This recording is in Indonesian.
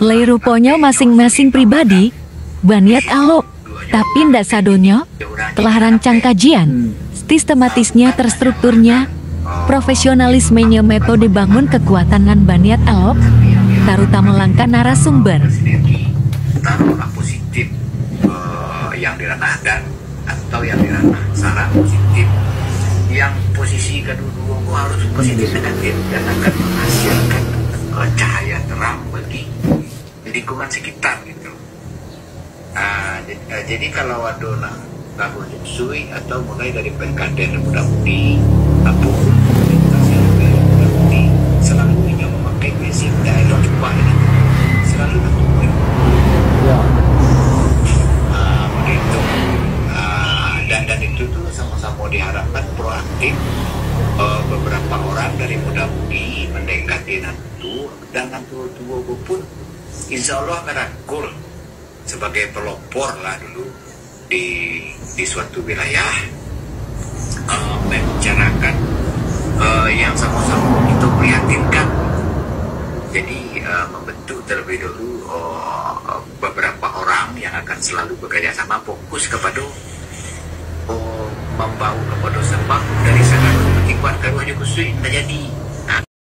Lei rupanya masing-masing pribadi, baniat alok, tapi ndak sadonyo, telah rancang kajian, sistematisnya terstrukturnya, profesionalismenya metode bangun kekuatan ngan baniat alok, terutama langkah narasumber. Taruhlah positif yang diranah dan atau yang diranah salah positif, yang posisi kedua-dua harus positif negatif dan akan menghasilkan cahaya terang bagi lingkungan sekitar gitu. Jadi kalau ada nak gabung sui atau mulai dari PKD muda-mudi atau muda-mudi selalu ingin memakai prinsip dialog coba ini selalu bertumbuh. Begitu. Dan itu tuh sama-sama diharapkan proaktif. Beberapa orang dari muda-mudi mendekati nantu dan nantu pun insya Allah merangkul sebagai pelopor lah dulu di suatu wilayah, membicarakan yang sama-sama itu prihatinkan. Jadi membentuk terlebih dahulu beberapa orang yang akan selalu bekerja sama fokus kepada membawa kepada sebab dari sana ketika keduanya kusui tidak jadi.